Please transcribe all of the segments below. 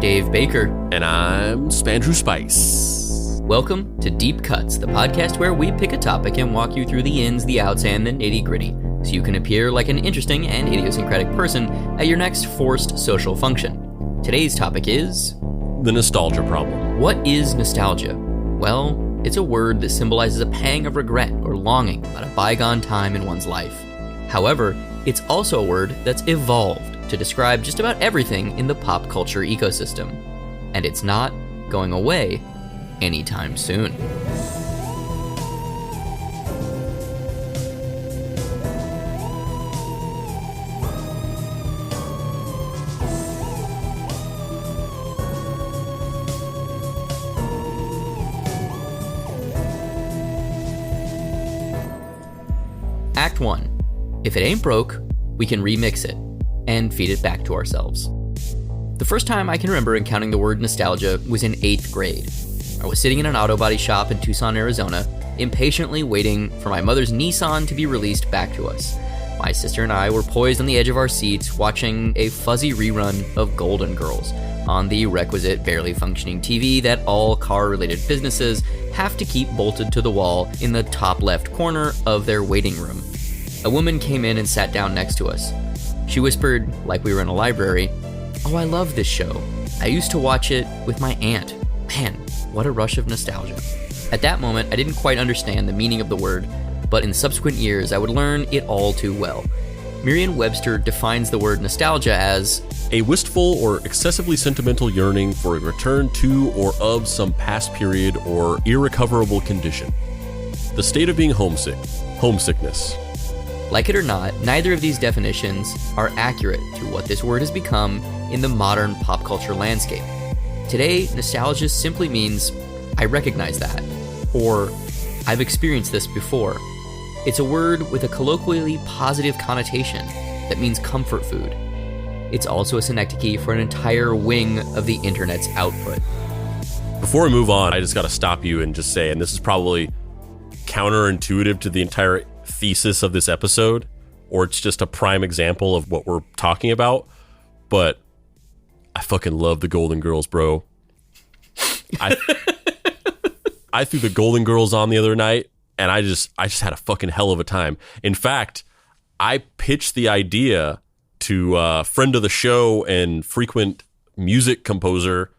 Dave Baker. And I'm Spandrew Spice. Welcome to Deep Cuts, the podcast where we pick a topic and walk you through the ins, the outs, and the nitty-gritty, so you can appear like an interesting and idiosyncratic person at your next forced social function. Today's topic is... the nostalgia problem. What is nostalgia? Well, it's a word that symbolizes a pang of regret or longing about a bygone time in one's life. However, it's also a word that's evolved to describe just about everything in the pop culture ecosystem. And it's not going away anytime soon. Act 1. If it ain't broke, we can remix it and feed it back to ourselves. The first time I can remember encountering the word nostalgia was in 8th grade. I was sitting in an auto body shop in Tucson, Arizona, impatiently waiting for my mother's Nissan to be released back to us. My sister and I were poised on the edge of our seats watching a fuzzy rerun of Golden Girls on the requisite barely functioning TV that all car-related businesses have to keep bolted to the wall in the top left corner of their waiting room. A woman came in and sat down next to us. She whispered, like we were in a library, "Oh, I love this show. I used to watch it with my aunt. Man, what a rush of nostalgia." At that moment, I didn't quite understand the meaning of the word, but in subsequent years, I would learn it all too well. Merriam-Webster defines the word nostalgia as a wistful or excessively sentimental yearning for a return to or of some past period or irrecoverable condition. The state of being homesick, homesickness. Like it or not, neither of these definitions are accurate to what this word has become in the modern pop culture landscape. Today, nostalgia simply means, I recognize that, or I've experienced this before. It's a word with a colloquially positive connotation that means comfort food. It's also a synecdoche for an entire wing of the internet's output. Before we move on, I just got to stop you and just say, and this is probably counterintuitive to the entire thesis of this episode, or it's just a prime example of what we're talking about, but I fucking love the Golden Girls, bro. I threw the Golden Girls on the other night, and I just had a fucking hell of a time. In fact, I pitched the idea to a friend of the show and frequent music composer,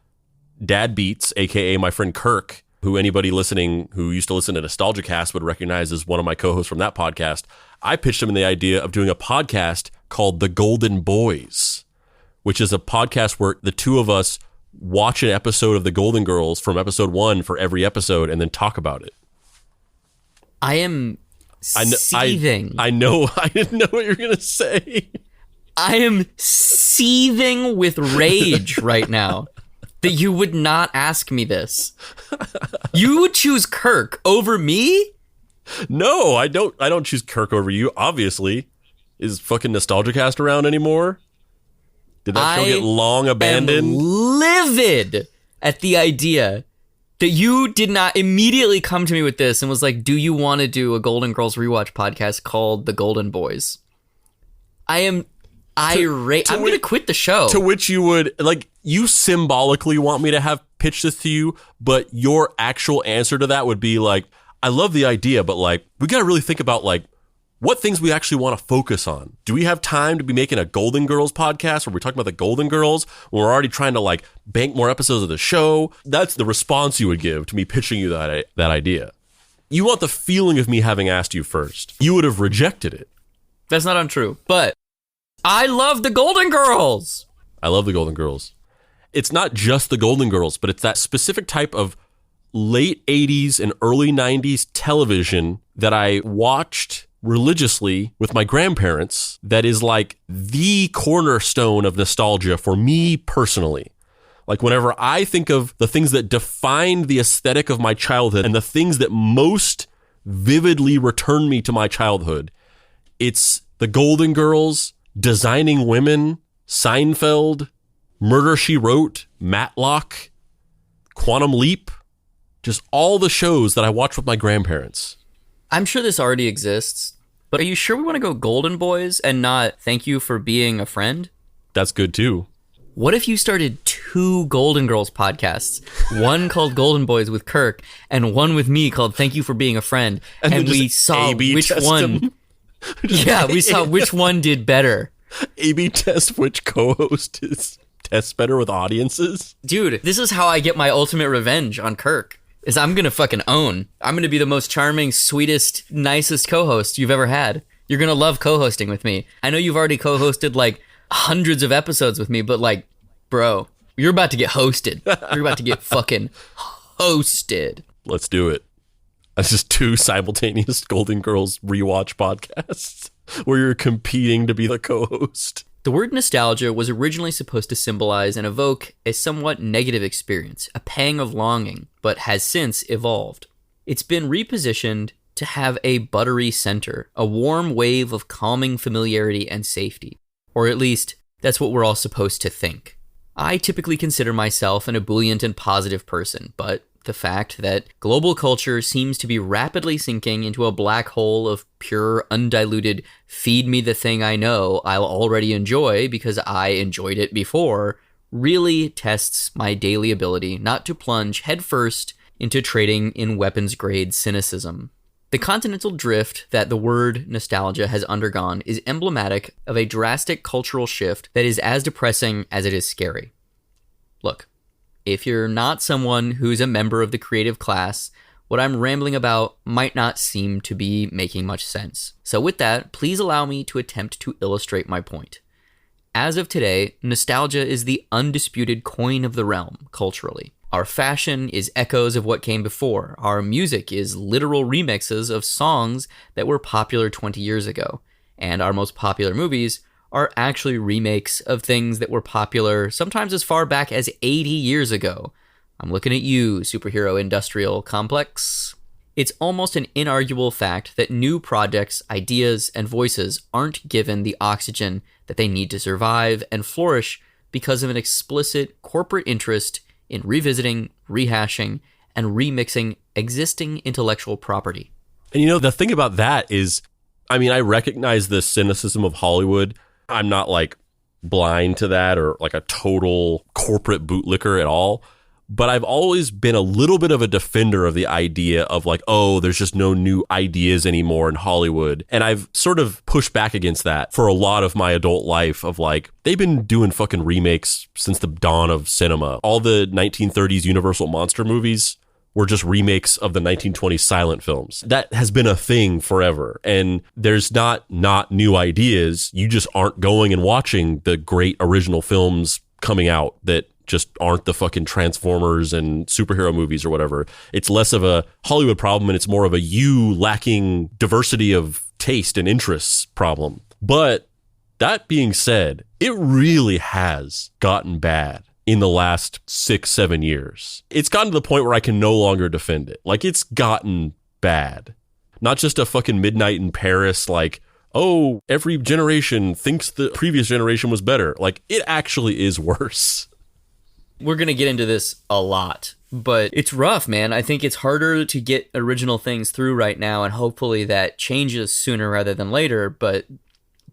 Dad Beats, aka my friend Kirk, who anybody listening who used to listen to Nostalgia Cast would recognize as one of my co-hosts from that podcast. I pitched him the idea of doing a podcast called The Golden Boys, which is a podcast where the two of us watch an episode of The Golden Girls from episode 1 for every episode and then talk about it. I am seething. I know. I didn't know what you were going to say. I am seething with rage right now that you would not ask me this. You would choose Kirk over me? No, I don't choose Kirk over you, obviously. Is fucking Nostalgia Cast around anymore? Did that show get long abandoned? I'm livid at the idea that you did not immediately come to me with this and was like, do you want to do a Golden Girls rewatch podcast called The Golden Boys? I am irate. I'm going to quit the show. To which you would, like, you symbolically want me to have pitched this to you, but your actual answer to that would be like, I love the idea, but like, we got to really think about like, what things we actually want to focus on. Do we have time to be making a Golden Girls podcast where we're talking about the Golden Girls when we're already trying to like bank more episodes of the show? That's the response you would give to me pitching you that idea. You want the feeling of me having asked you first. You would have rejected it. That's not untrue, but I love the Golden Girls. I love the Golden Girls. It's not just the Golden Girls, but it's that specific type of late 80s and early 90s television that I watched religiously with my grandparents that is like the cornerstone of nostalgia for me personally. Like whenever I think of the things that defined the aesthetic of my childhood and the things that most vividly return me to my childhood, it's the Golden Girls, Designing Women, Seinfeld, Murder, She Wrote, Matlock, Quantum Leap, just all the shows that I watched with my grandparents. I'm sure this already exists, but are you sure we want to go Golden Boys and not Thank You for Being a Friend? That's good too. What if you started 2 2 Golden Girls podcasts, one called Golden Boys with Kirk and one with me called Thank You for Being a Friend. And we saw A/B which test one. them. Yeah, we saw which one did better. A/B test which co-host tests better with audiences. Dude, this is how I get my ultimate revenge on Kirk. Is I'm gonna fucking own. I'm gonna be the most charming, sweetest, nicest co-host you've ever had. You're gonna love co-hosting with me. I know you've already co-hosted like hundreds of episodes with me, but like, bro, you're about to get hosted. You're about to get fucking hosted. Let's do it. That's just 2 simultaneous Golden Girls rewatch podcasts where you're competing to be the co-host. The word nostalgia was originally supposed to symbolize and evoke a somewhat negative experience, a pang of longing, but has since evolved. It's been repositioned to have a buttery center, a warm wave of calming familiarity and safety. Or at least, that's what we're all supposed to think. I typically consider myself an ebullient and positive person, but the fact that global culture seems to be rapidly sinking into a black hole of pure, undiluted, feed me the thing I know I'll already enjoy because I enjoyed it before, really tests my daily ability not to plunge headfirst into trading in weapons-grade cynicism. The continental drift that the word nostalgia has undergone is emblematic of a drastic cultural shift that is as depressing as it is scary. Look, if you're not someone who's a member of the creative class, what I'm rambling about might not seem to be making much sense. So with that, please allow me to attempt to illustrate my point. As of today, nostalgia is the undisputed coin of the realm, culturally. Our fashion is echoes of what came before. Our music is literal remixes of songs that were popular 20 years ago. And our most popular movies are actually remakes of things that were popular sometimes as far back as 80 years ago. I'm looking at you, superhero industrial complex. It's almost an inarguable fact that new projects, ideas, and voices aren't given the oxygen that they need to survive and flourish because of an explicit corporate interest in revisiting, rehashing, and remixing existing intellectual property. And you know, the thing about that is, I mean, I recognize the cynicism of Hollywood. I'm not like blind to that or like a total corporate bootlicker at all. But I've always been a little bit of a defender of the idea of like, oh, there's just no new ideas anymore in Hollywood. And I've sort of pushed back against that for a lot of my adult life of like, they've been doing fucking remakes since the dawn of cinema. All the 1930s Universal monster movies were just remakes of the 1920s silent films. That has been a thing forever. And there's not new ideas. You just aren't going and watching the great original films coming out that just aren't the fucking Transformers and superhero movies or whatever. It's less of a Hollywood problem and it's more of a you lacking diversity of taste and interests problem. But that being said, it really has gotten bad in the last 6-7 years. It's gotten to the point where I can no longer defend it. Like, it's gotten bad. Not just a fucking Midnight in Paris, like, oh, every generation thinks the previous generation was better. Like, it actually is worse. We're going to get into this a lot, but it's rough, man. I think it's harder to get original things through right now, and hopefully that changes sooner rather than later. But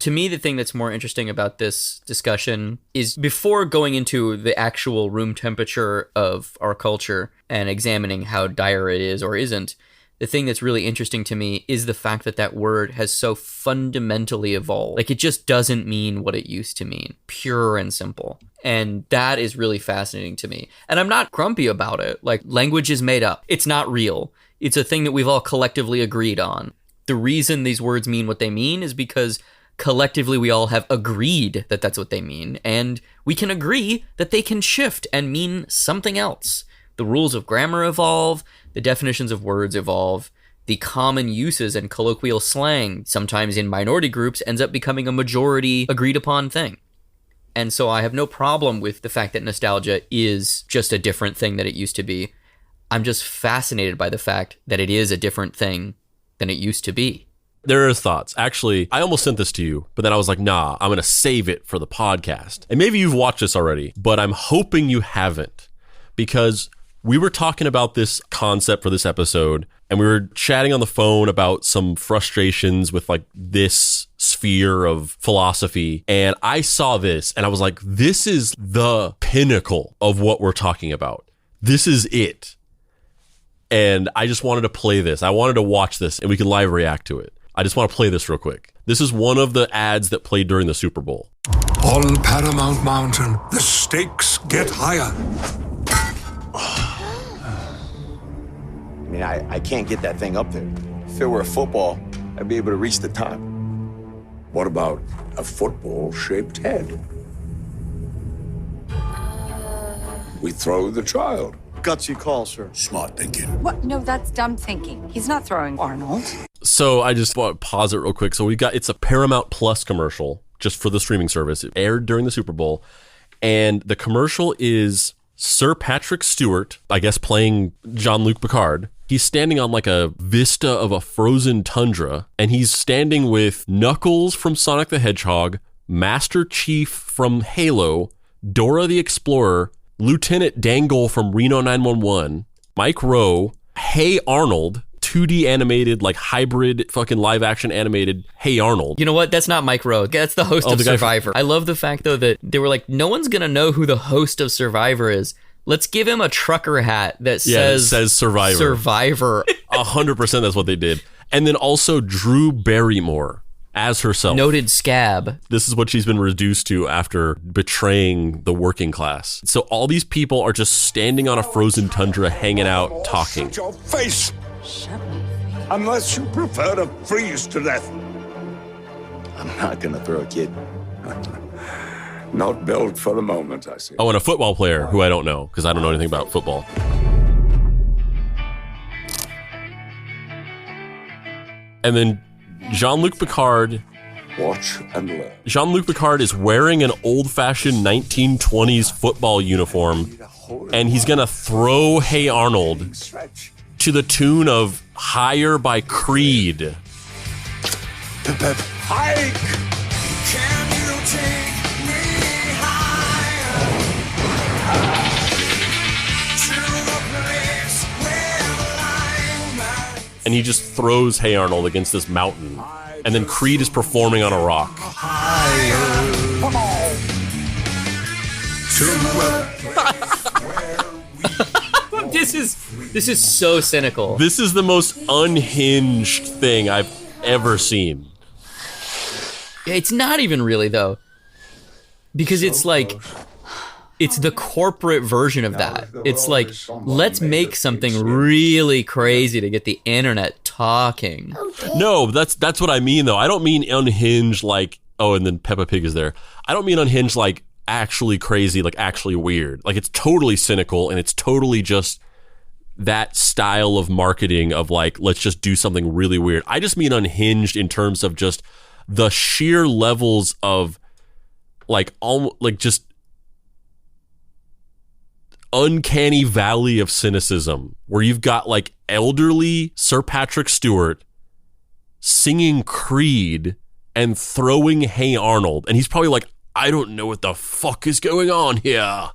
to me, the thing that's more interesting about this discussion is before going into the actual room temperature of our culture and examining how dire it is or isn't, the thing that's really interesting to me is the fact that that word has so fundamentally evolved. Like, it just doesn't mean what it used to mean, pure and simple. And that is really fascinating to me. And I'm not grumpy about it. Like, language is made up. It's not real. It's a thing that we've all collectively agreed on. The reason these words mean what they mean is because collectively we all have agreed that that's what they mean. And we can agree that they can shift and mean something else. The rules of grammar evolve, the definitions of words evolve, the common uses and colloquial slang, sometimes in minority groups, ends up becoming a majority agreed upon thing. And so I have no problem with the fact that nostalgia is just a different thing that it used to be. I'm just fascinated by the fact that it is a different thing than it used to be. There are thoughts. Actually, I almost sent this to you, but then I was like, nah, I'm going to save it for the podcast. And maybe you've watched this already, but I'm hoping you haven't, because We were talking about this concept for this episode, and we were chatting on the phone about some frustrations with like this sphere of philosophy. And I saw this and I was like, this is the pinnacle of what we're talking about. This is it. And I just wanted to play this. I wanted to watch this and we can live react to it. I just want to play this real quick. This is one of the ads that played during the Super Bowl. On Paramount Mountain, the stakes get higher. I mean, I can't get that thing up there. If it were a football, I'd be able to reach the top. What about a football-shaped head? We throw the child. Gutsy call, sir. Smart thinking. What? No, that's dumb thinking. He's not throwing Arnold. So I just want to pause it real quick. So it's a Paramount Plus commercial just for the streaming service. It aired during the Super Bowl. And the commercial is Sir Patrick Stewart, I guess playing Jean-Luc Picard. He's standing on like a vista of a frozen tundra, and he's standing with Knuckles from Sonic the Hedgehog, Master Chief from Halo, Dora the Explorer, Lieutenant Dangle from Reno 911, Mike Rowe, Hey Arnold, 2D animated, like hybrid fucking live action animated Hey Arnold. You know what? That's not Mike Rowe. That's the host of Survivor. I love the fact, though, that they were like, no one's going to know who the host of Survivor is. Let's give him a trucker hat that says Survivor. Survivor. 100% that's what they did. And then also Drew Barrymore as herself. Noted scab. This is what she's been reduced to after betraying the working class. So all these people are just standing on a frozen tundra, hanging out, talking. Shut your face! Shut my face. Unless you prefer to freeze to death. I'm not gonna throw a kid. Not built for the moment, I see. Oh, and a football player who I don't know because I don't know anything about football. And then Jean-Luc Picard. Watch and learn. Jean-Luc Picard is wearing an old-fashioned 1920s football uniform, and he's going to throw Hey Arnold to the tune of Higher by Creed. Hike! Can you take me higher? To the place where I'm And he just throws Hey Arnold against this mountain. And then Creed is performing on a rock. higher. Come on! To a This is so cynical. This is the most unhinged thing I've ever seen. It's not even really, though. Because it's like, it's the corporate version of that. It's like, let's make something really crazy to get the internet talking. No, that's what I mean, though. I don't mean unhinged like, oh, and then Peppa Pig is there. I don't mean unhinged like actually crazy, like actually weird. Like, it's totally cynical, and it's totally just that style of marketing of like, let's just do something really weird. I just mean unhinged in terms of just the sheer levels of like just uncanny valley of cynicism, where you've got like elderly Sir Patrick Stewart singing Creed and throwing Hey Arnold, and he's probably like, I don't know what the fuck is going on here,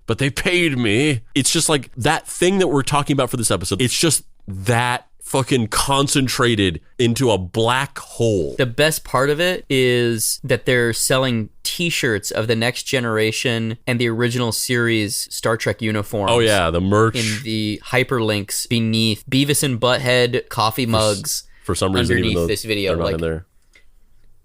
but they paid me. It's just like that thing that we're talking about for this episode. It's just that fucking concentrated into a black hole. The best part of it is that they're selling t-shirts of the Next Generation and the original series Star Trek uniforms. Oh yeah, the merch. In the hyperlinks beneath Beavis and Butthead coffee mugs. For some reason, underneath this video, they're not like, in there.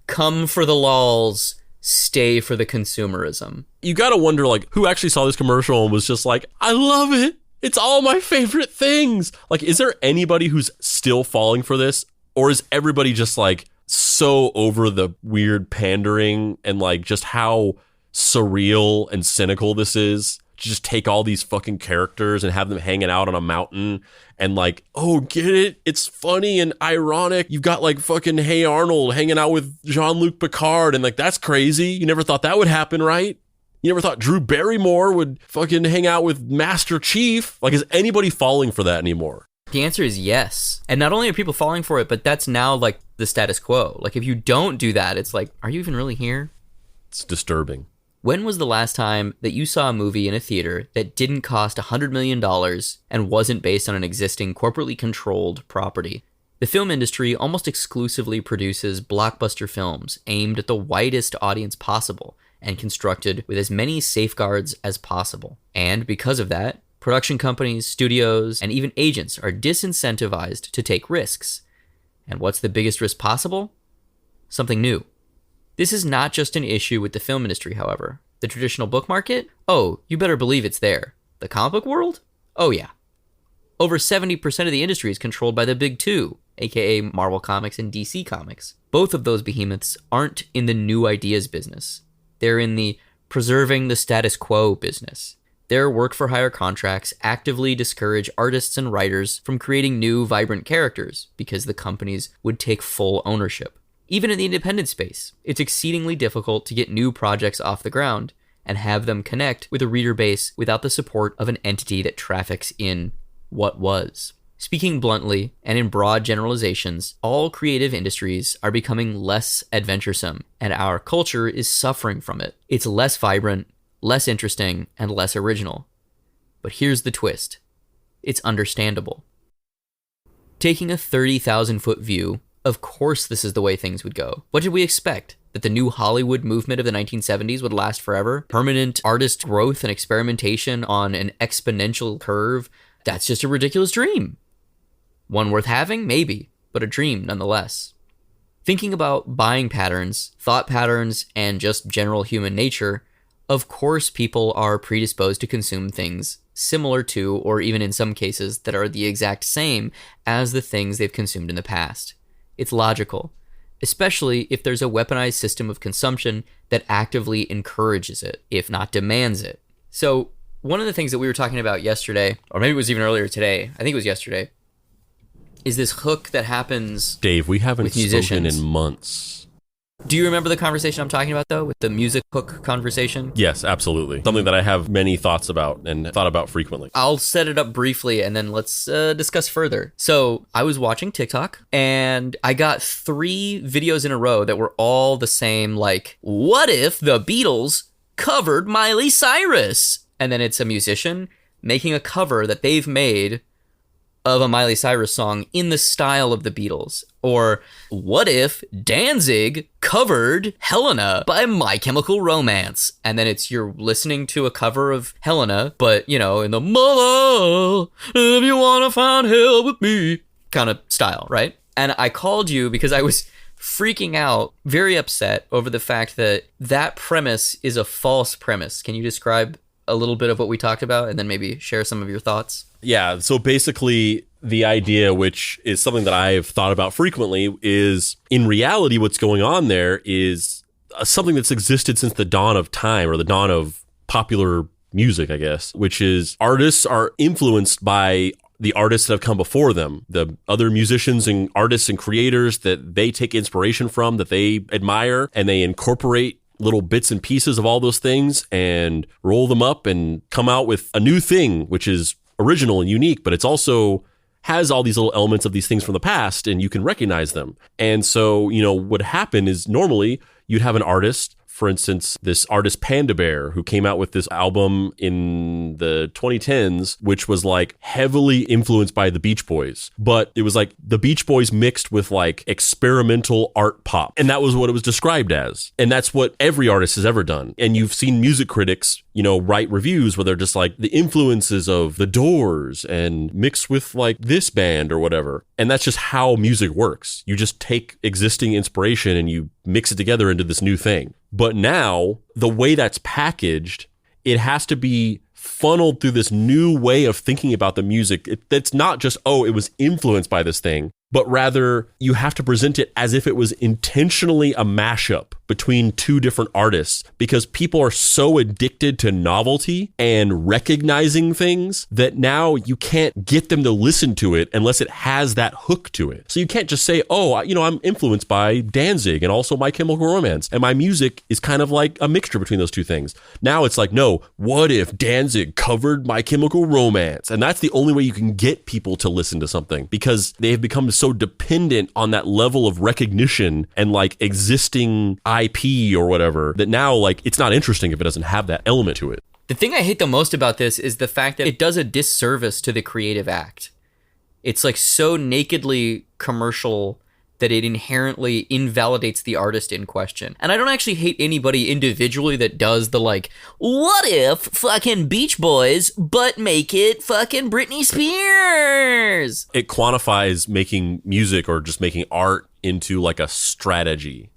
Come for the lols, stay for the consumerism. You gotta wonder, like, who actually saw this commercial and was just like, I love it. It's all my favorite things. Like, is there anybody who's still falling for this? Or is everybody just like so over the weird pandering and like just how surreal and cynical this is? Just take all these fucking characters and have them hanging out on a mountain and like, oh, get it? It's funny and ironic. You've got like fucking Hey Arnold hanging out with Jean-Luc Picard, and like, that's crazy. You never thought that would happen, right? You never thought Drew Barrymore would fucking hang out with Master Chief? Like, is anybody falling for that anymore? The answer is yes. And not only are people falling for it, but that's now like the status quo. Like, if you don't do that, it's like, are you even really here? It's disturbing. When was the last time that you saw a movie in a theater that didn't cost $100 million and wasn't based on an existing corporately controlled property? The film industry almost exclusively produces blockbuster films aimed at the widest audience possible and constructed with as many safeguards as possible. And because of that, production companies, studios, and even agents are disincentivized to take risks. And what's the biggest risk possible? Something new. This is not just an issue with the film industry, however. The traditional book market? Oh, you better believe it's there. The comic book world? Oh yeah. Over 70% of the industry is controlled by the big two, aka Marvel Comics and DC Comics. Both of those behemoths aren't in the new ideas business. They're in the preserving the status quo business. Their work-for-hire contracts actively discourage artists and writers from creating new, vibrant characters because the companies would take full ownership. Even in the independent space, it's exceedingly difficult to get new projects off the ground and have them connect with a reader base without the support of an entity that traffics in what was. Speaking bluntly and in broad generalizations, all creative industries are becoming less adventuresome, and our culture is suffering from it. It's less vibrant, less interesting, and less original. But here's the twist. It's understandable. Taking a 30,000-foot view, of course this is the way things would go. What did we expect? That the new Hollywood movement of the 1970s would last forever? Permanent artist growth and experimentation on an exponential curve? That's just a ridiculous dream. One worth having? Maybe, but a dream nonetheless. Thinking about buying patterns, thought patterns, and just general human nature, of course people are predisposed to consume things similar to, or even in some cases that are the exact same as the things they've consumed in the past. It's logical, especially if there's a weaponized system of consumption that actively encourages it, if not demands it. So one of the things that we were talking about yesterday, or maybe it was even earlier today, I think it was yesterday, is this hook that happens Dave, we haven't with musicians. spoken in months. Do you remember the conversation I'm talking about, though, with the music hook conversation? Yes, absolutely. Something that I have many thoughts about and thought about frequently. I'll set it up briefly and then let's discuss further. So I was watching TikTok and I got 3 videos in a row that were all the same, like, what if the Beatles covered Miley Cyrus? And then it's a musician making a cover that they've made of a Miley Cyrus song in the style of the Beatles. Or what if Danzig covered Helena by My Chemical Romance? And then it's you're listening to a cover of Helena, but, you know, in the mother, if you want to find hell with me kind of style, right? And I called you because I was freaking out, very upset over the fact that that premise is a false premise. Can you describe a little bit of what we talked about and then maybe share some of your thoughts? Yeah, so basically the idea, which is something that I've thought about frequently, is in reality what's going on there is something that's existed since the dawn of time, or the dawn of popular music, I guess, which is artists are influenced by the artists that have come before them, the other musicians and artists and creators that they take inspiration from, that they admire, and they incorporate little bits and pieces of all those things and roll them up and come out with a new thing, which is original and unique, but it's also has all these little elements of these things from the past and you can recognize them. And so, you know, what happened is normally you'd have an artist, for instance, this artist Panda Bear, who came out with this album in the 2010s, which was like heavily influenced by the Beach Boys. But it was like the Beach Boys mixed with like experimental art pop. And that was what it was described as. And that's what every artist has ever done. And you've seen music critics, you know, write reviews where they're just like the influences of the Doors and mixed with like this band or whatever. And that's just how music works. You just take existing inspiration and you mix it together into this new thing. But now, the way that's packaged, it has to be funneled through this new way of thinking about the music. It's not just, oh, it was influenced by this thing, but rather you have to present it as if it was intentionally a mashup between two different artists, because people are so addicted to novelty and recognizing things that now you can't get them to listen to it unless it has that hook to it. So you can't just say, oh, you know, I'm influenced by Danzig and also My Chemical Romance, and my music is kind of like a mixture between those two things. Now it's like, no, what if Danzig covered My Chemical Romance? And that's the only way you can get people to listen to something, because they have become so dependent on that level of recognition and like existing IP or whatever, that now, like, it's not interesting if it doesn't have that element to it. The thing I hate the most about this is the fact that it does a disservice to the creative act. It's like so nakedly commercial that it inherently invalidates the artist in question. And I don't actually hate anybody individually that does the like, what if fucking Beach Boys, but make it fucking Britney Spears? It quantifies making music or just making art into like a strategy.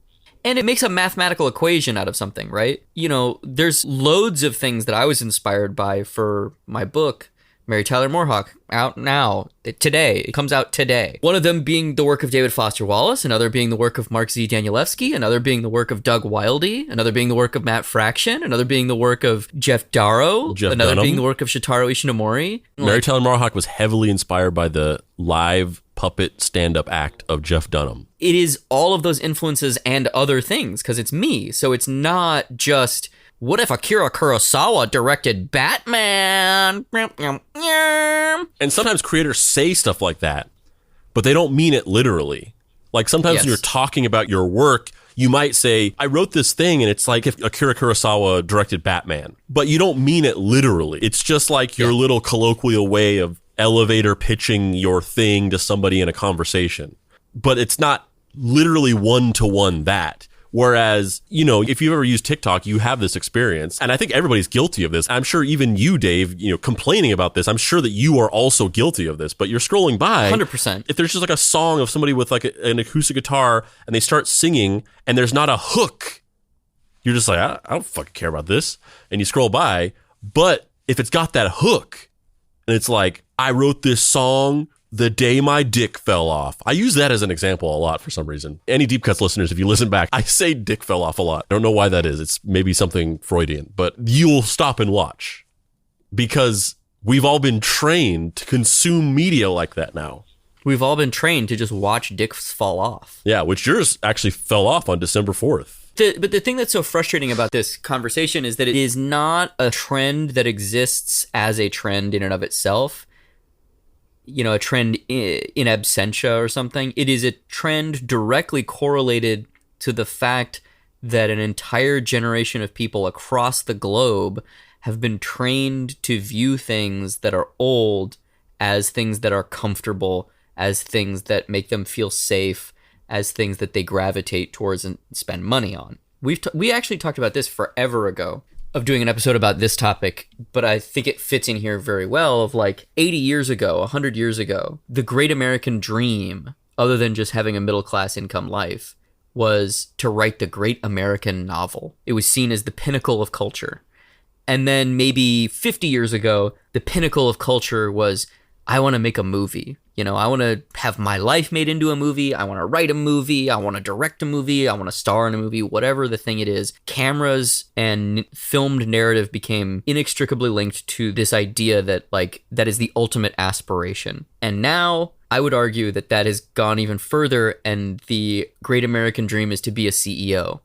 And it makes a mathematical equation out of something, right? You know, there's loads of things that I was inspired by for my book, Mary Tyler Moore, out now, today. It comes out today. One of them being the work of David Foster Wallace, another being the work of Mark Z. Danielewski, another being the work of Doug Wildey, another being the work of Matt Fraction, another being the work of Jeff Darrow, another Dunham. being the work of Shotaro Ishinomori. Mary Tyler Moore was heavily inspired by the live puppet stand-up act of Jeff Dunham. It is all of those influences and other things, because it's me. So it's not just, what if Akira Kurosawa directed Batman? And sometimes creators say stuff like that, but they don't mean it literally. Like sometimes when you're talking about your work, you might say, I wrote this thing, and it's like if Akira Kurosawa directed Batman. But you don't mean it literally. It's just like your little colloquial way of elevator pitching your thing to somebody in a conversation. But it's not literally one-to-one that. Whereas, you know, if you've ever used TikTok, you have this experience. And I think everybody's guilty of this. I'm sure even you, Dave, you know, complaining about this, I'm sure that you are also guilty of this. But you're scrolling by. 100%. If there's just like a song of somebody with like an acoustic guitar and they start singing and there's not a hook, you're just like, I don't fucking care about this. And you scroll by. But if it's got that hook and it's like, I wrote this song the day my dick fell off. I use that as an example a lot for some reason. Any Deep Cuts listeners, if you listen back, I say dick fell off a lot. I don't know why that is. It's maybe something Freudian, but you'll stop and watch because we've all been trained to consume media like that now. We've all been trained to just watch dicks fall off. Yeah, which yours actually fell off on December 4th. But the thing that's so frustrating about this conversation is that it is not a trend that exists as a trend in and of itself. You know, a trend in absentia or something. It is a trend directly correlated to the fact that an entire generation of people across the globe have been trained to view things that are old as things that are comfortable, as things that make them feel safe, as things that they gravitate towards and spend money on. We actually talked about this forever ago, of doing an episode about this topic, but I think it fits in here very well of like 80 years ago, 100 years ago, the great American dream, other than just having a middle-class income life, was to write the great American novel. It was seen as the pinnacle of culture. And then maybe 50 years ago, the pinnacle of culture was, I want to make a movie. You know, I want to have my life made into a movie. I want to write a movie. I want to direct a movie. I want to star in a movie, whatever the thing it is. Cameras and filmed narrative became inextricably linked to this idea that, like, that is the ultimate aspiration. And now I would argue that that has gone even further, and the great American dream is to be a CEO.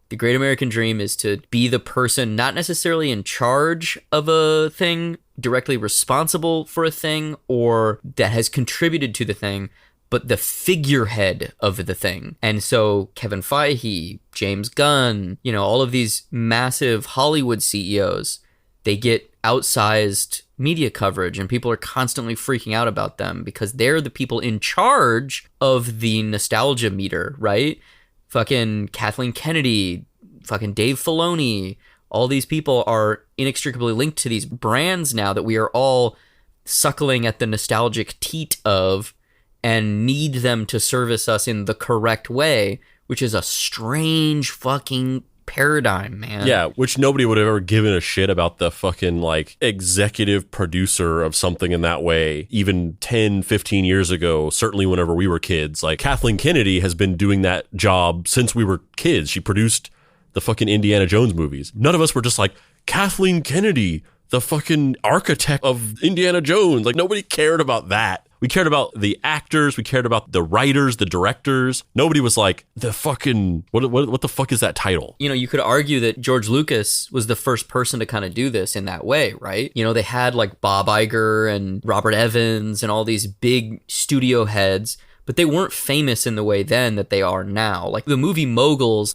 The great American dream is to be the person not necessarily in charge of a thing, directly responsible for a thing, or that has contributed to the thing, but the figurehead of the thing. And so Kevin Feige, James Gunn, you know, all of these massive Hollywood CEOs, they get outsized media coverage and people are constantly freaking out about them because they're the people in charge of the nostalgia meter, right? Fucking Kathleen Kennedy, fucking Dave Filoni, all these people are inextricably linked to these brands now that we are all suckling at the nostalgic teat of and need them to service us in the correct way, which is a strange fucking paradigm, man. Yeah, which nobody would have ever given a shit about the fucking like executive producer of something in that way even 10, 15 years ago, certainly whenever we were kids. Like Kathleen Kennedy has been doing that job since we were kids. She produced the fucking Indiana Jones movies. None of us were just like, Kathleen Kennedy, the fucking architect of Indiana Jones. Like nobody cared about that. We cared about the actors. We cared about the writers, the directors. Nobody was like, the fucking, what the fuck is that title? You know, you could argue that George Lucas was the first person to kind of do this in that way, right? You know, they had like Bob Iger and Robert Evans and all these big studio heads, but they weren't famous in the way then that they are now. Like the movie moguls,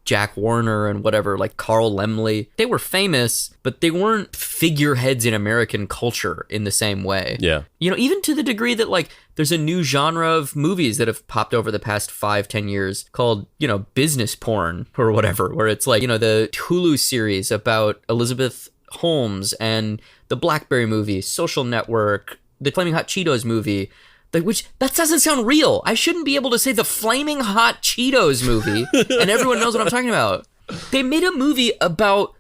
Jack Warner and whatever, like Carl Laemmle, they were famous, but they weren't figureheads in American culture in the same way. Yeah. Even to the degree that like there's a new genre of movies that have popped over the past 5-10 years called, business porn or whatever, where it's like, the Hulu series about Elizabeth Holmes and the BlackBerry movie, Social Network, the Flaming Hot Cheetos movie, which that doesn't sound real. I shouldn't be able to say the Flaming Hot Cheetos movie and everyone knows what I'm talking about. They made a movie about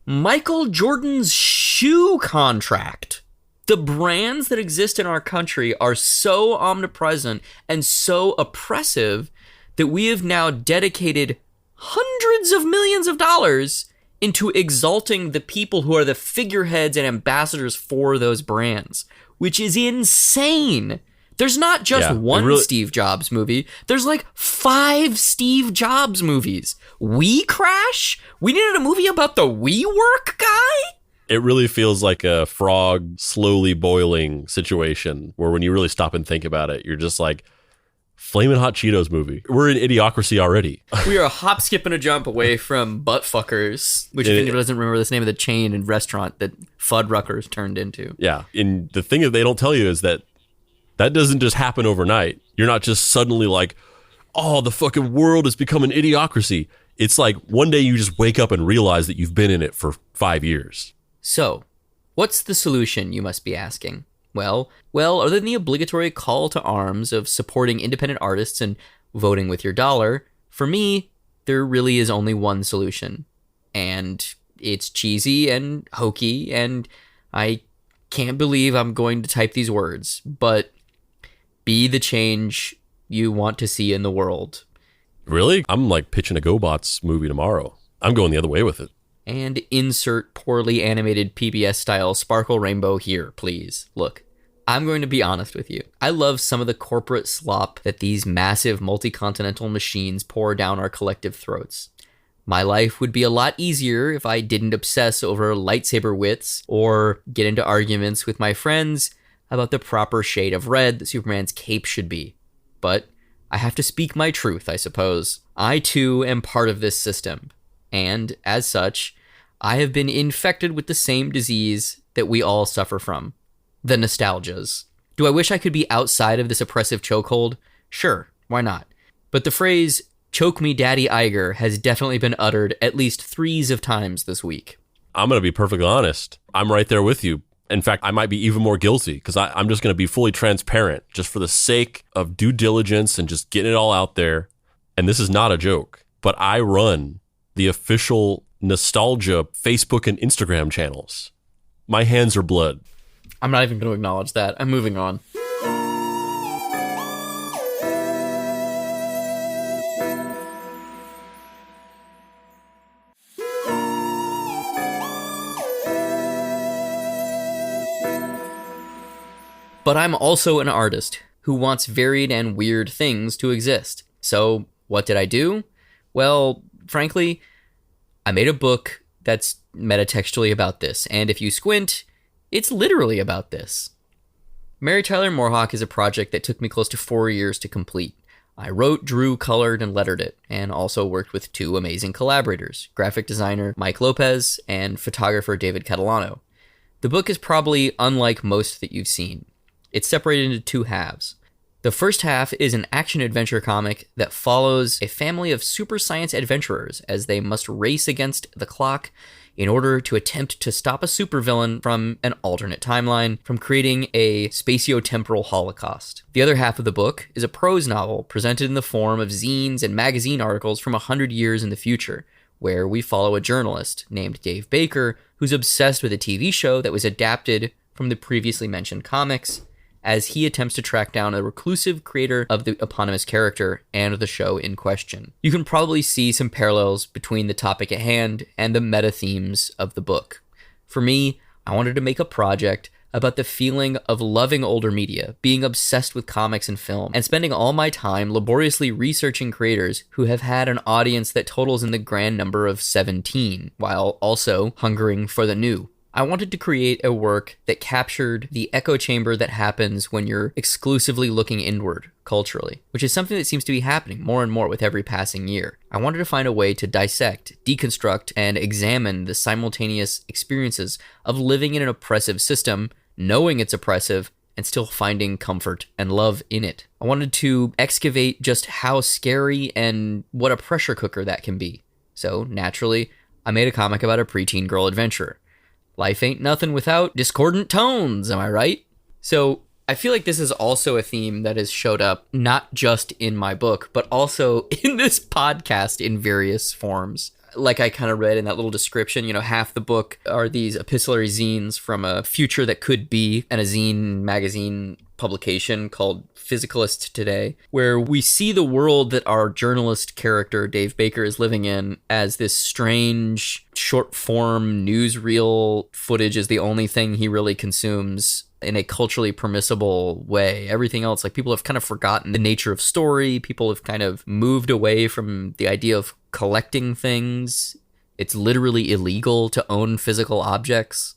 Michael Jordan's shoe contract. The brands that exist in our country are so omnipresent and so oppressive that we have now dedicated hundreds of millions of dollars into exalting the people who are the figureheads and ambassadors for those brands, which is insane. There's not just one Steve Jobs movie. There's like 5 Steve Jobs movies. We Crash? We needed a movie about the WeWork guy? It really feels like a frog slowly boiling situation where when you really stop and think about it, you're just like, Flamin' Hot Cheetos movie. We're in Idiocracy already. We are a hop, skip, and a jump away from Buttfuckers, which if anybody doesn't remember this name of the chain and restaurant that Fuddruckers turned into. Yeah. And the thing that they don't tell you is that doesn't just happen overnight. You're not just suddenly like, oh, the fucking world has become an idiocracy. It's like one day you just wake up and realize that you've been in it for 5 years. So, what's the solution, you must be asking? Well, other than the obligatory call to arms of supporting independent artists and voting with your dollar, for me, there really is only one solution. And it's cheesy and hokey, and I can't believe I'm going to type these words, but be the change you want to see in the world. Really? I'm like pitching a GoBots movie tomorrow. I'm going the other way with it. And insert poorly animated PBS-style sparkle rainbow here, please. Look, I'm going to be honest with you. I love some of the corporate slop that these massive multi-continental machines pour down our collective throats. My life would be a lot easier if I didn't obsess over lightsaber widths or get into arguments with my friends about the proper shade of red that Superman's cape should be. But I have to speak my truth, I suppose. I, too, am part of this system. And, as such, I have been infected with the same disease that we all suffer from. The nostalgias. Do I wish I could be outside of this oppressive chokehold? Sure, why not? But the phrase, "choke me daddy Iger," has definitely been uttered at least 3 times this week. I'm going to be perfectly honest. I'm right there with you. In fact, I might be even more guilty because I'm just going to be fully transparent just for the sake of due diligence and just getting it all out there. And this is not a joke, but I run the official nostalgia Facebook and Instagram channels. My hands are blood. I'm not even going to acknowledge that. I'm moving on. But I'm also an artist who wants varied and weird things to exist. So what did I do? Well, frankly, I made a book that's metatextually about this. And if you squint, it's literally about this. Mary Tyler Moorhawk is a project that took me close to 4 years to complete. I wrote, drew, colored, and lettered it, and also worked with 2 amazing collaborators, graphic designer Mike Lopez and photographer David Catalano. The book is probably unlike most that you've seen. It's separated into 2 halves. The first half is an action-adventure comic that follows a family of super science adventurers as they must race against the clock in order to attempt to stop a supervillain from an alternate timeline from creating a spatio-temporal holocaust. The other half of the book is a prose novel presented in the form of zines and magazine articles from 100 years in the future, where we follow a journalist named Dave Baker who's obsessed with a TV show that was adapted from the previously mentioned comics, as he attempts to track down a reclusive creator of the eponymous character and the show in question. You can probably see some parallels between the topic at hand and the meta themes of the book. For me, I wanted to make a project about the feeling of loving older media, being obsessed with comics and film, and spending all my time laboriously researching creators who have had an audience that totals in the grand number of 17, while also hungering for the new. I wanted to create a work that captured the echo chamber that happens when you're exclusively looking inward culturally, which is something that seems to be happening more and more with every passing year. I wanted to find a way to dissect, deconstruct, and examine the simultaneous experiences of living in an oppressive system, knowing it's oppressive, and still finding comfort and love in it. I wanted to excavate just how scary and what a pressure cooker that can be. So, naturally, I made a comic about a preteen girl adventurer. Life ain't nothing without discordant tones, am I right? So I feel like this is also a theme that has showed up not just in my book, but also in this podcast in various forms. Like I kind of read in that little description, half the book are these epistolary zines from a future that could be, and a zine magazine publication called Physicalist Today, where we see the world that our journalist character, Dave Baker, is living in as this strange short form newsreel footage is the only thing he really consumes in a culturally permissible way. Everything else, like people have kind of forgotten the nature of story. People have kind of moved away from the idea of collecting things. It's literally illegal to own physical objects.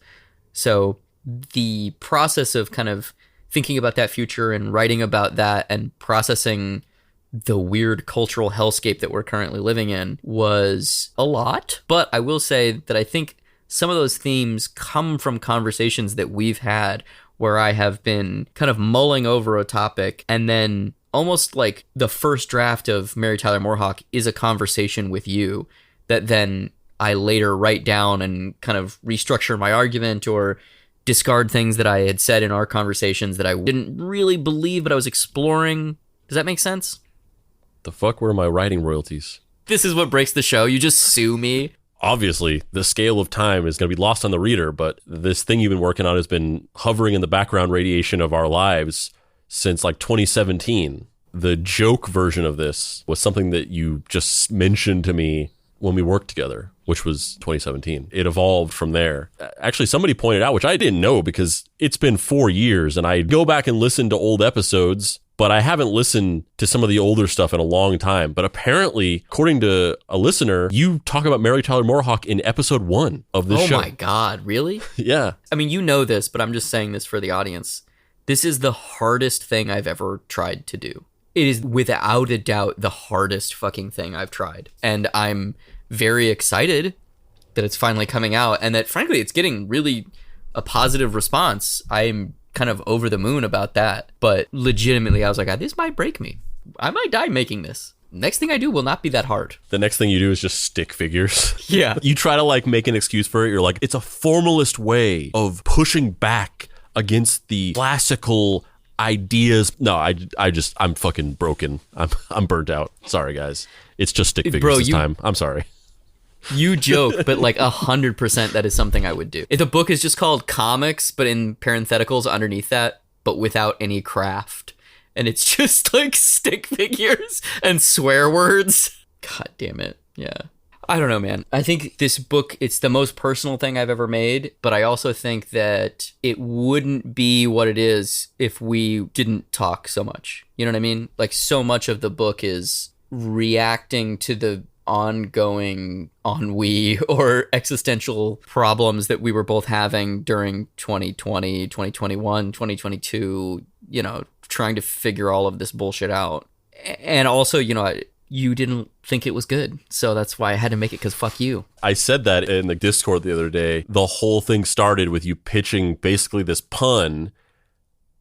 So the process of kind of thinking about that future and writing about that and processing the weird cultural hellscape that we're currently living in was a lot. But I will say that I think some of those themes come from conversations that we've had where I have been kind of mulling over a topic, and then almost like the first draft of Mary Tyler Moorhawk is a conversation with you that then I later write down and kind of restructure my argument or discard things that I had said in our conversations that I didn't really believe, but I was exploring. Does that make sense? The fuck were my writing royalties? This is what breaks the show. You just sue me. Obviously, the scale of time is going to be lost on the reader, but this thing you've been working on has been hovering in the background radiation of our lives since like 2017. The joke version of this was something that you just mentioned to me when we worked together, which was 2017. It evolved from there. Actually, somebody pointed out, which I didn't know because it's been 4 years and I go back and listen to old episodes, but I haven't listened to some of the older stuff in a long time. But apparently, according to a listener, you talk about Mary Tyler Moorhawk in episode 1 of this show. Oh my God, really? Yeah. I mean, you know this, but I'm just saying this for the audience. This is the hardest thing I've ever tried to do. It is without a doubt the hardest fucking thing I've tried. And I'm very excited that it's finally coming out and that frankly it's getting really a positive response. I'm kind of over the moon about that, but legitimately I was like, this might break me. I might die making this. Next thing I do will not be that hard. The next thing you do is just stick figures. Yeah. You try to like make an excuse for it. You're like, it's a formalist way of pushing back against the classical ideas. No, I'm fucking broken. I'm burnt out. Sorry guys. It's just stick figures this time. I'm sorry. You joke, but like 100% that is something I would do. If the book is just called comics, but in parentheticals underneath that, but without any craft. And it's just like stick figures and swear words. God damn it. Yeah. I don't know, man. I think this book, it's the most personal thing I've ever made, but I also think that it wouldn't be what it is if we didn't talk so much. You know what I mean? Like so much of the book is reacting to the ongoing ennui or existential problems that we were both having during 2020, 2021, 2022, trying to figure all of this bullshit out. And also, you didn't think it was good. So that's why I had to make it, because fuck you. I said that in the Discord the other day. The whole thing started with you pitching basically this pun,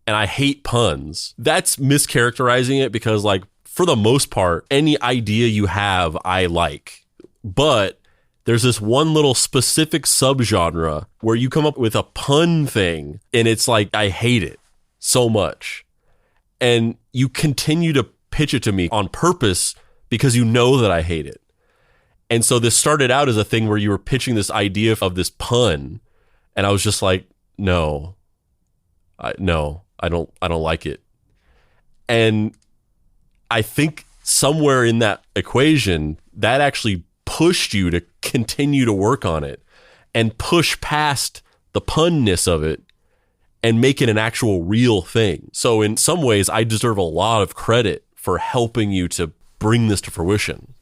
and I hate puns. That's mischaracterizing it because, like, for the most part, any idea you have, I like. But there's this one little specific subgenre where you come up with a pun thing, and it's like, I hate it so much. And you continue to pitch it to me on purpose because you know that I hate it. And so this started out as a thing where you were pitching this idea of this pun, and I was just like, no, I don't like it. And I think somewhere in that equation, that actually pushed you to continue to work on it and push past the punness of it and make it an actual real thing. So in some ways, I deserve a lot of credit for helping you to bring this to fruition.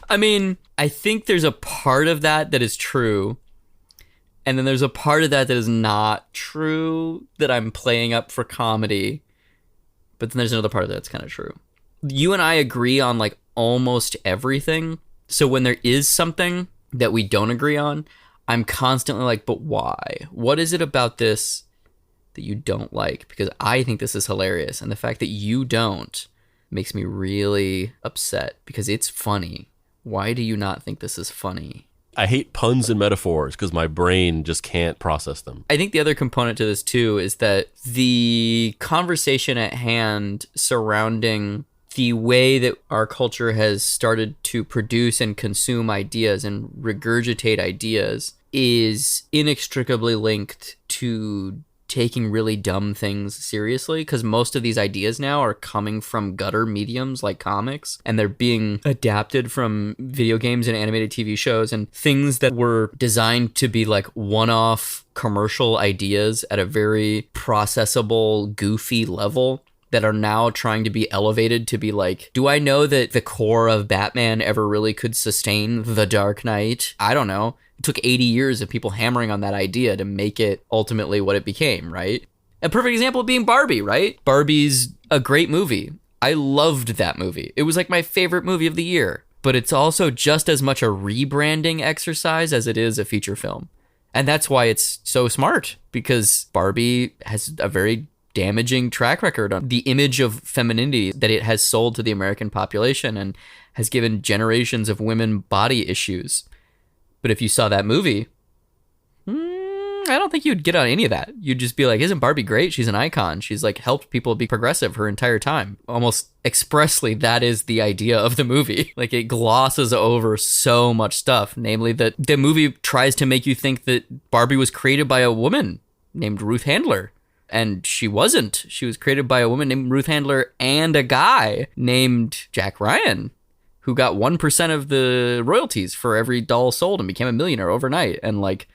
I mean, I think there's a part of that is true. And then there's a part of that is not true that I'm playing up for comedy. But then there's another part of that's kind of true. You and I agree on like almost everything. So when there is something that we don't agree on, I'm constantly like, but why? What is it about this that you don't like? Because I think this is hilarious. And the fact that you don't makes me really upset because it's funny. Why do you not think this is funny? I hate puns and metaphors because my brain just can't process them. I think the other component to this too is that the conversation at hand surrounding the way that our culture has started to produce and consume ideas and regurgitate ideas is inextricably linked to taking really dumb things seriously, because most of these ideas now are coming from gutter mediums like comics, and they're being adapted from video games and animated TV shows and things that were designed to be like one-off commercial ideas at a very processable, goofy level that are now trying to be elevated to be like, do I know that the core of Batman ever really could sustain the Dark Knight? I don't know. It took 80 years of people hammering on that idea to make it ultimately what it became, right? A perfect example being Barbie, right? Barbie's a great movie. I loved that movie. It was like my favorite movie of the year. But it's also just as much a rebranding exercise as it is a feature film. And that's why it's so smart, because Barbie has a very damaging track record on the image of femininity that it has sold to the American population and has given generations of women body issues. But if you saw that movie, I don't think you'd get on any of that. You'd just be like, isn't Barbie great? She's an icon. She's like helped people be progressive her entire time. Almost expressly, that is the idea of the movie. Like it glosses over so much stuff, namely that the movie tries to make you think that Barbie was created by a woman named Ruth Handler. And she wasn't. She was created by a woman named Ruth Handler and a guy named Jack Ryan, who got 1% of the royalties for every doll sold and became a millionaire overnight and like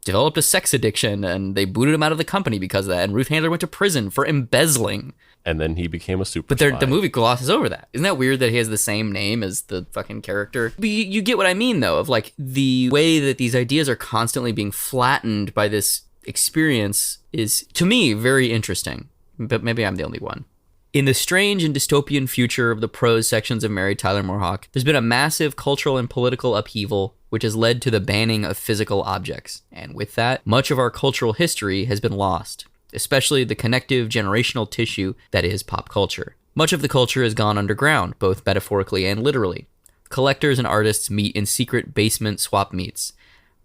developed a sex addiction, and they booted him out of the company because of that. And Ruth Handler went to prison for embezzling. And then he became a super spy. The movie glosses over that. Isn't that weird that he has the same name as the fucking character? But you get what I mean though, of like the way that these ideas are constantly being flattened by this experience is, to me, very interesting. But maybe I'm the only one. In the strange and dystopian future of the prose sections of Mary Tyler Moore Hawk, there's been a massive cultural and political upheaval which has led to the banning of physical objects. And with that, much of our cultural history has been lost, especially the connective generational tissue that is pop culture. Much of the culture has gone underground, both metaphorically and literally. Collectors and artists meet in secret basement swap meets,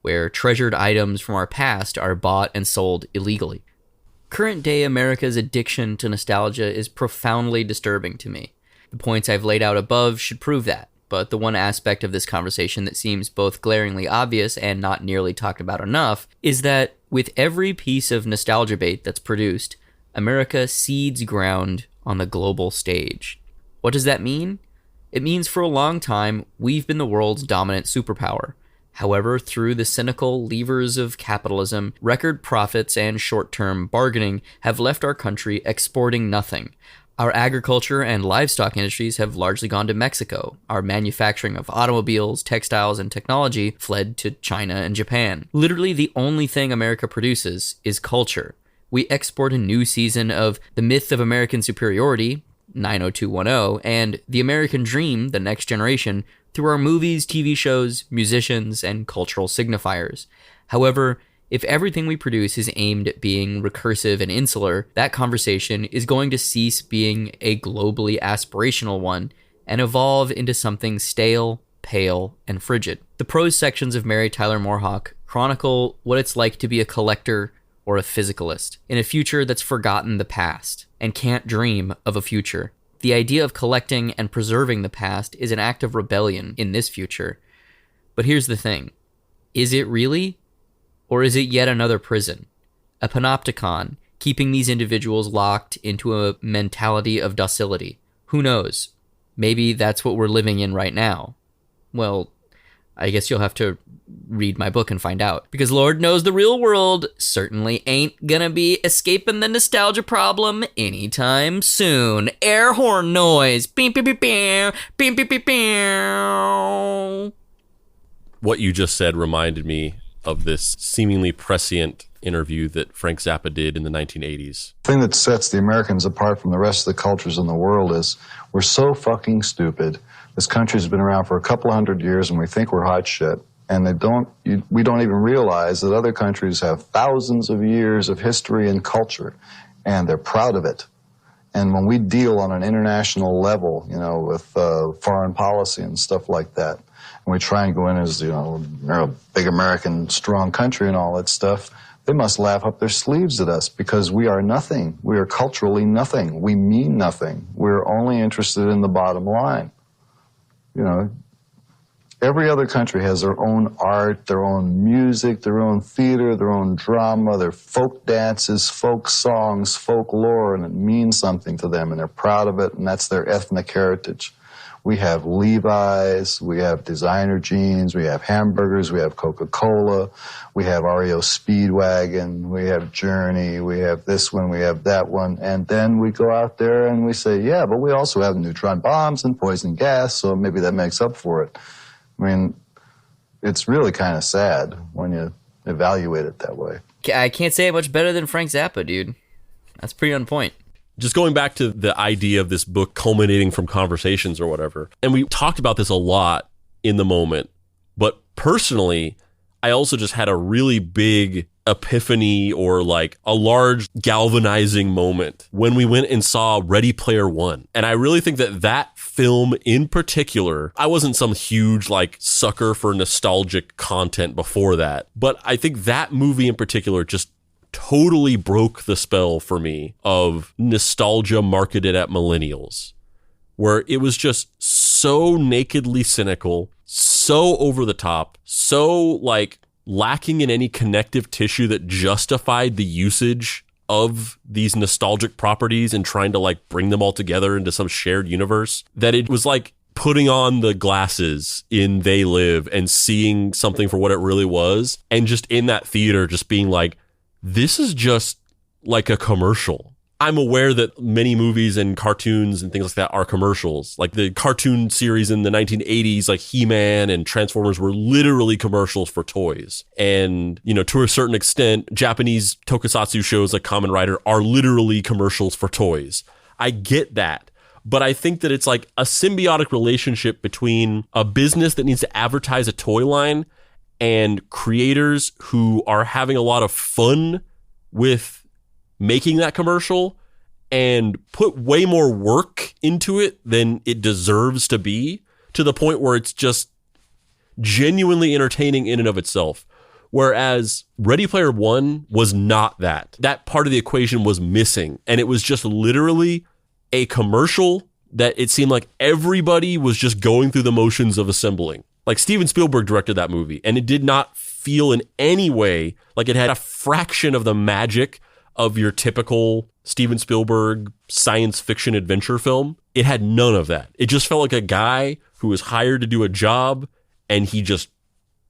where treasured items from our past are bought and sold illegally. Current-day America's addiction to nostalgia is profoundly disturbing to me. The points I've laid out above should prove that, but the one aspect of this conversation that seems both glaringly obvious and not nearly talked about enough is that with every piece of nostalgia bait that's produced, America cedes ground on the global stage. What does that mean? It means for a long time, we've been the world's dominant superpower. However, through the cynical levers of capitalism, record profits and short-term bargaining have left our country exporting nothing. Our agriculture and livestock industries have largely gone to Mexico. Our manufacturing of automobiles, textiles, and technology fled to China and Japan. Literally the only thing America produces is culture. We export a new season of The Myth of American Superiority, 90210, and The American Dream, The Next Generation, through our movies, TV shows, musicians, and cultural signifiers. However, if everything we produce is aimed at being recursive and insular, that conversation is going to cease being a globally aspirational one and evolve into something stale, pale, and frigid. The prose sections of Mary Tyler Moore Hawk chronicle what it's like to be a collector or a physicalist in a future that's forgotten the past and can't dream of a future. The idea of collecting and preserving the past is an act of rebellion in this future. But here's the thing. Is it really? Or is it yet another prison? A panopticon, keeping these individuals locked into a mentality of docility. Who knows? Maybe that's what we're living in right now. Well, I guess you'll have to read my book and find out. Because Lord knows the real world certainly ain't gonna be escaping the nostalgia problem anytime soon. Air horn noise. Beep, beep, beep, beep, beep, beep, beep, beep. What you just said reminded me of this seemingly prescient interview that Frank Zappa did in the 1980s. The thing that sets the Americans apart from the rest of the cultures in the world is we're so fucking stupid. This country's been around for a couple of hundred years and we think we're hot shit. And we don't even realize that other countries have thousands of years of history and culture, and they're proud of it. And when we deal on an international level, with foreign policy and stuff like that, and we try and go in as, a big American strong country and all that stuff, they must laugh up their sleeves at us because we are nothing. We are culturally nothing. We mean nothing. We're only interested in the bottom line. Every other country has their own art, their own music, their own theater, their own drama, their folk dances, folk songs, folklore, and it means something to them, and they're proud of it, and that's their ethnic heritage. We have Levi's, we have designer jeans, we have hamburgers, we have Coca-Cola, we have REO Speedwagon, we have Journey, we have this one, we have that one, and then we go out there and we say, yeah, but we also have neutron bombs and poison gas, so maybe that makes up for it. I mean, it's really kind of sad when you evaluate it that way. I can't say it much better than Frank Zappa, dude. That's pretty on point. Just going back to the idea of this book culminating from conversations or whatever, and we talked about this a lot in the moment, but personally, I also just had a really big epiphany or like a large galvanizing moment when we went and saw Ready Player One. And I really think that film in particular, I wasn't some huge like sucker for nostalgic content before that, but I think that movie in particular just totally broke the spell for me of nostalgia marketed at millennials, where it was just so nakedly cynical, so over the top, so like lacking in any connective tissue that justified the usage of these nostalgic properties and trying to like bring them all together into some shared universe, that it was like putting on the glasses in They Live and seeing something for what it really was, and just in that theater just being like, this is just like a commercial. I'm aware that many movies and cartoons and things like that are commercials. Like the cartoon series in the 1980s, like He-Man and Transformers were literally commercials for toys. And, to a certain extent, Japanese tokusatsu shows like Kamen Rider are literally commercials for toys. I get that. But I think that it's like a symbiotic relationship between a business that needs to advertise a toy line and creators who are having a lot of fun with making that commercial and put way more work into it than it deserves to be, to the point where it's just genuinely entertaining in and of itself. Whereas Ready Player One was not that. That part of the equation was missing. And it was just literally a commercial that it seemed like everybody was just going through the motions of assembling. Like Steven Spielberg directed that movie, and it did not feel in any way like it had a fraction of the magic of your typical Steven Spielberg science fiction adventure film. It had none of that. It just felt like a guy who was hired to do a job, and he just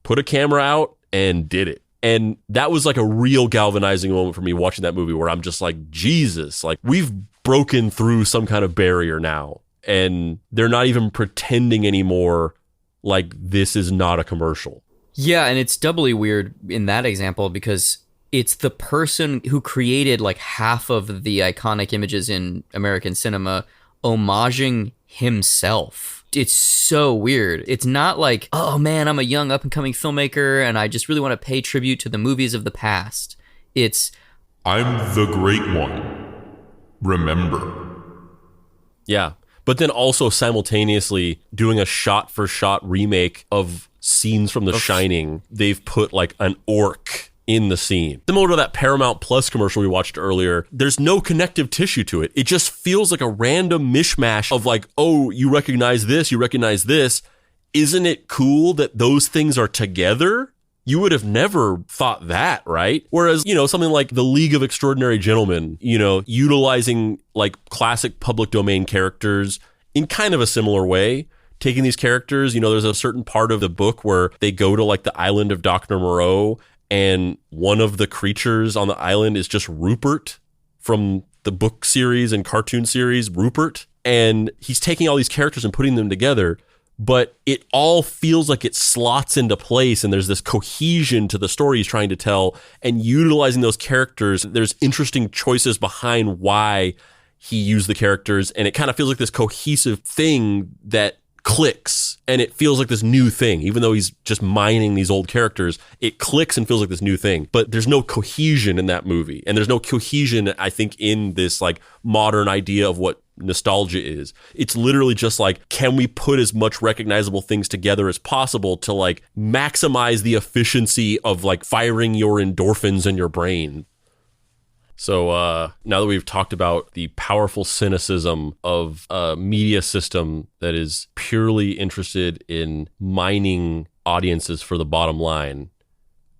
put a camera out and did it. And that was like a real galvanizing moment for me watching that movie, where I'm just like, Jesus, like we've broken through some kind of barrier now, and they're not even pretending anymore like this is not a commercial. Yeah, and it's doubly weird in that example because it's the person who created like half of the iconic images in American cinema homaging himself. It's so weird. It's not like, oh man, I'm a young up and coming filmmaker and I just really want to pay tribute to the movies of the past. It's, I'm the great one. Remember. Yeah. But then also simultaneously doing a shot-for-shot remake of scenes from The Shining. They've put like an orc in the scene. Similar to that Paramount Plus commercial we watched earlier, there's no connective tissue to it. It just feels like a random mishmash of like, oh, you recognize this, you recognize this. Isn't it cool that those things are together? You would have never thought that, right? Whereas, something like The League of Extraordinary Gentlemen, utilizing like classic public domain characters in kind of a similar way taking these characters. There's a certain part of the book where they go to like the island of Dr. Moreau, and one of the creatures on the island is just Rupert from the book series and cartoon series, Rupert. And he's taking all these characters and putting them together, but it all feels like it slots into place, and there's this cohesion to the story he's trying to tell, and utilizing those characters, there's interesting choices behind why he used the characters, and it kind of feels like this cohesive thing that clicks, and it feels like this new thing. Even though he's just mining these old characters, it clicks and feels like this new thing. But there's no cohesion in that movie, and there's no cohesion, I think, in this like modern idea of what nostalgia is. It's literally just like, can we put as much recognizable things together as possible to like maximize the efficiency of like firing your endorphins in your brain? So now that we've talked about the powerful cynicism of a media system that is purely interested in mining audiences for the bottom line,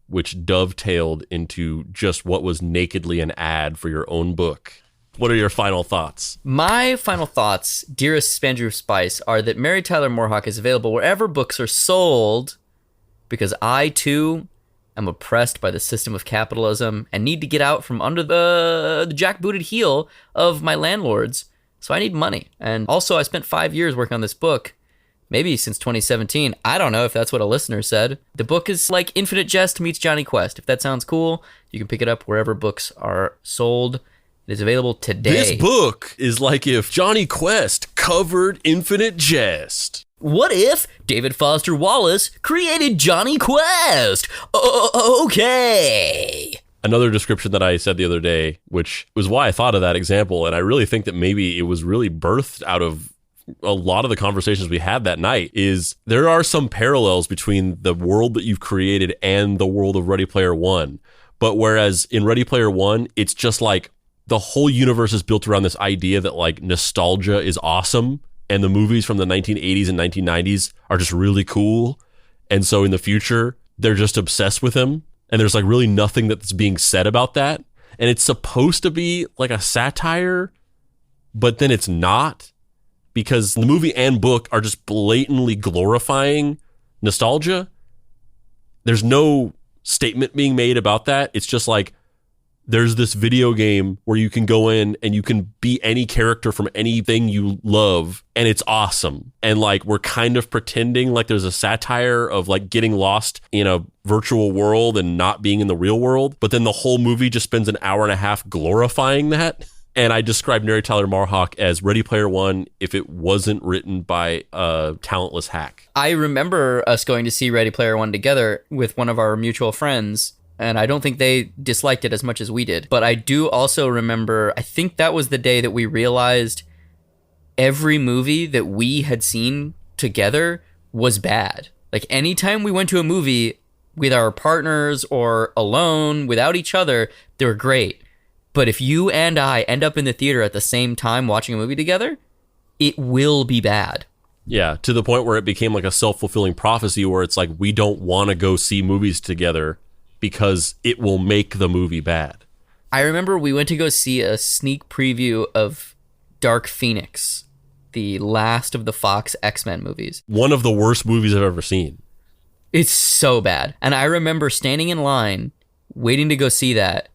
which dovetailed into just what was nakedly an ad for your own book, what are your final thoughts? My final thoughts, dearest Spandrew Spice, are that Mary Tyler Moorhawk is available wherever books are sold, because I, too, am oppressed by the system of capitalism and need to get out from under the jackbooted heel of my landlords. So I need money. And also, I spent 5 years working on this book, maybe since 2017. I don't know if that's what a listener said. The book is like Infinite Jest meets Johnny Quest. If that sounds cool, you can pick it up wherever books are sold. It is available today. This book is like if Johnny Quest covered Infinite Jest. What if David Foster Wallace created Johnny Quest? Okay. Another description that I said the other day, which was why I thought of that example, and I really think that maybe it was really birthed out of a lot of the conversations we had that night, is there are some parallels between the world that you've created and the world of Ready Player One. But whereas in Ready Player One, it's just like the whole universe is built around this idea that like nostalgia is awesome, and the movies from the 1980s and 1990s are just really cool. And so in the future, they're just obsessed with him. And there's like really nothing that's being said about that. And it's supposed to be like a satire, but then it's not, because the movie and book are just blatantly glorifying nostalgia. There's no statement being made about that. It's just like, there's this video game where you can go in and you can be any character from anything you love, and it's awesome. And like, we're kind of pretending like there's a satire of like getting lost in a virtual world and not being in the real world. But then the whole movie just spends an hour and a half glorifying that. And I described Mary Tyler Moorhawk as Ready Player One if it wasn't written by a talentless hack. I remember us going to see Ready Player One together with one of our mutual friends, and I don't think they disliked it as much as we did. But I do also remember, I think that was the day that we realized every movie that we had seen together was bad. Like, anytime we went to a movie with our partners or alone, without each other, they were great. But if you and I end up in the theater at the same time watching a movie together, it will be bad. Yeah, to the point where it became like a self-fulfilling prophecy where it's like, we don't want to go see movies together because it will make the movie bad. I remember we went to go see a sneak preview of Dark Phoenix, the last of the Fox X-Men movies. One of the worst movies I've ever seen. It's so bad. And I remember standing in line, waiting to go see that,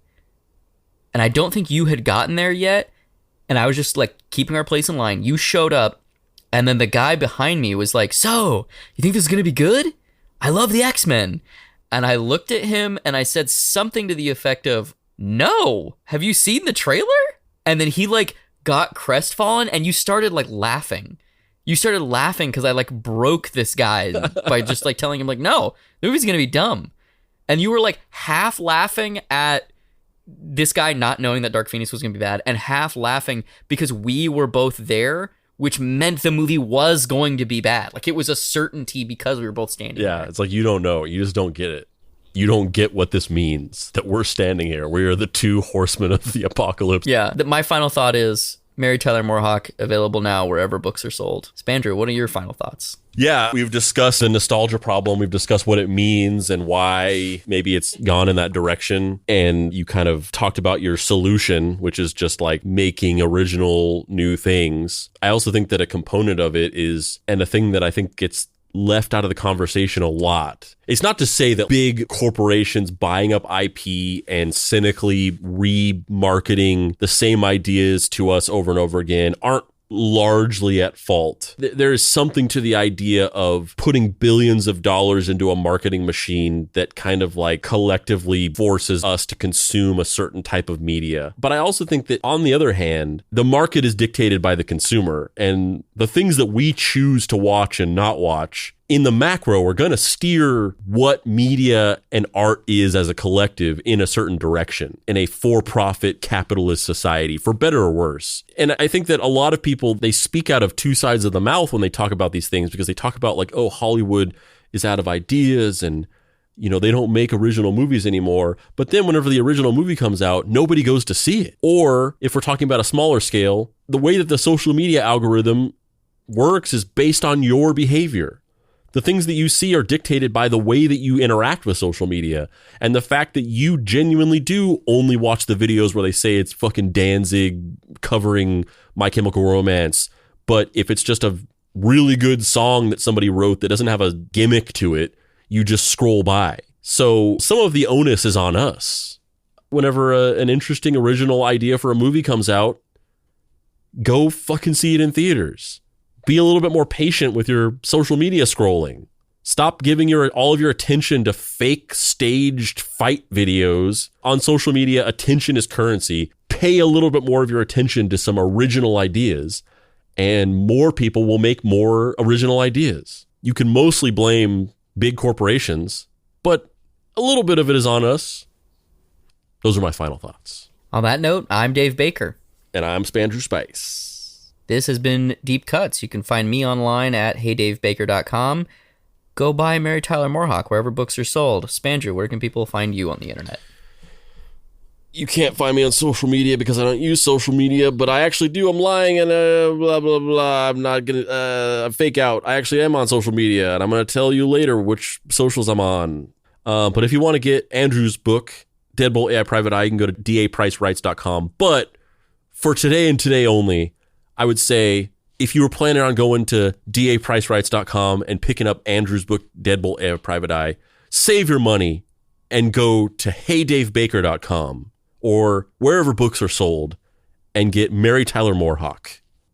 and I don't think you had gotten there yet, and I was just like keeping our place in line. You showed up, and then the guy behind me was like, "So, you think this is going to be good? I love the X-Men." And I looked at him and I said something to the effect of, "No, have you seen the trailer?" And then he like got crestfallen, and you started like laughing. You started laughing because I like broke this guy by just like telling him like, "No, the movie's going to be dumb." And you were like half laughing at this guy not knowing that Dark Phoenix was going to be bad, and half laughing because we were both there, which meant the movie was going to be bad. Like, it was a certainty because we were both standing there. Yeah, it's like, you don't know. You just don't get it. You don't get what this means, that we're standing here. We are the two horsemen of the apocalypse. Yeah, my final thought is, Mary Tyler Moore available now wherever books are sold. Spandrew, what are your final thoughts? Yeah, we've discussed the nostalgia problem. We've discussed what it means and why maybe it's gone in that direction. And you kind of talked about your solution, which is just like making original new things. I also think that a component of it is, and a thing that I think gets left out of the conversation a lot. It's not to say that big corporations buying up IP and cynically remarketing the same ideas to us over and over again aren't largely at fault. There is something to the idea of putting billions of dollars into a marketing machine that kind of like collectively forces us to consume a certain type of media. But I also think that on the other hand, the market is dictated by the consumer, and the things that we choose to watch and not watch in the macro are going to steer what media and art is as a collective in a certain direction in a for-profit capitalist society, for better or worse. And I think that a lot of people, they speak out of two sides of the mouth when they talk about these things, because they talk about like, oh, Hollywood is out of ideas and, you know, they don't make original movies anymore. But then whenever the original movie comes out, nobody goes to see it. Or if we're talking about a smaller scale, the way that the social media algorithm works is based on your behavior. The things that you see are dictated by the way that you interact with social media, and the fact that you genuinely do only watch the videos where they say it's fucking Danzig covering My Chemical Romance. But if it's just a really good song that somebody wrote that doesn't have a gimmick to it, you just scroll by. So some of the onus is on us. Whenever an interesting original idea for a movie comes out, go fucking see it in theaters. Be a little bit more patient with your social media scrolling. Stop giving all of your attention to fake staged fight videos on social media. Attention is currency. Pay a little bit more of your attention to some original ideas, and more people will make more original ideas. You can mostly blame big corporations, but a little bit of it is on us. Those are my final thoughts. On that note, I'm Dave Baker. And I'm Spandrew Spice. This has been Deep Cuts. You can find me online at heydavebaker.com. Go buy Mary Tyler Moore wherever books are sold. Spandrew, where can people find you on the internet? You can't find me on social media because I don't use social media, but I actually do. I'm lying and blah, blah, blah. I'm not going to fake out. I actually am on social media, and I'm going to tell you later which socials I'm on. But if you want to get Andrew's book, Deadbolt AI Private Eye, you can go to dapricerights.com. But for today and today only, I would say if you were planning on going to dapricerights.com and picking up Andrew's book, Deadbolt AI Private Eye, save your money and go to heydavebaker.com or wherever books are sold and get Mary Tyler Moore.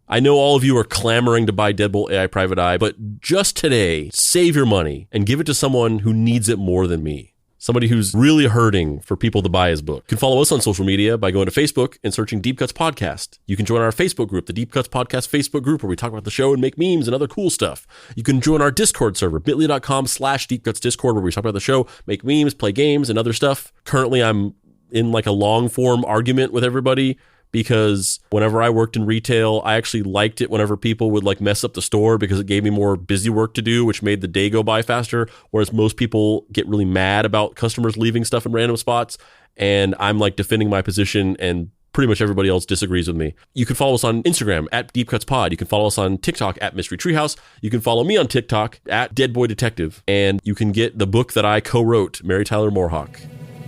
I know all of you are clamoring to buy Deadbolt AI Private Eye, but just today, save your money and give it to someone who needs it more than me. Somebody who's really hurting for people to buy his book. You can follow us on social media by going to Facebook and searching Deep Cuts Podcast. You can join our Facebook group, the Deep Cuts Podcast Facebook group, where we talk about the show and make memes and other cool stuff. You can join our Discord server, bit.ly.com/DeepCutsDiscord, where we talk about the show, make memes, play games, and other stuff. Currently, I'm in like a long form argument with everybody, because whenever I worked in retail, I actually liked it whenever people would like mess up the store because it gave me more busy work to do, which made the day go by faster. Whereas most people get really mad about customers leaving stuff in random spots. And I'm like defending my position, and pretty much everybody else disagrees with me. You can follow us on Instagram at Deep Cuts Pod. You can follow us on TikTok at Mystery Treehouse. You can follow me on TikTok at Dead Boy Detective. And you can get the book that I co-wrote, Mary Tyler Moore,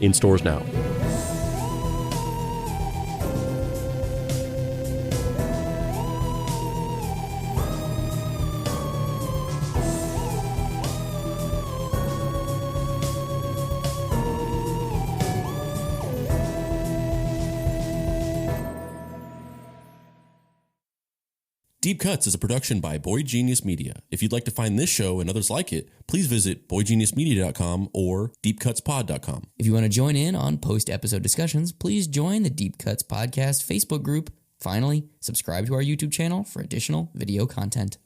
in stores now. Deep Cuts is a production by Boy Genius Media. If you'd like to find this show and others like it, please visit boygeniusmedia.com or deepcutspod.com. If you want to join in on post-episode discussions, please join the Deep Cuts Podcast Facebook group. Finally, subscribe to our YouTube channel for additional video content.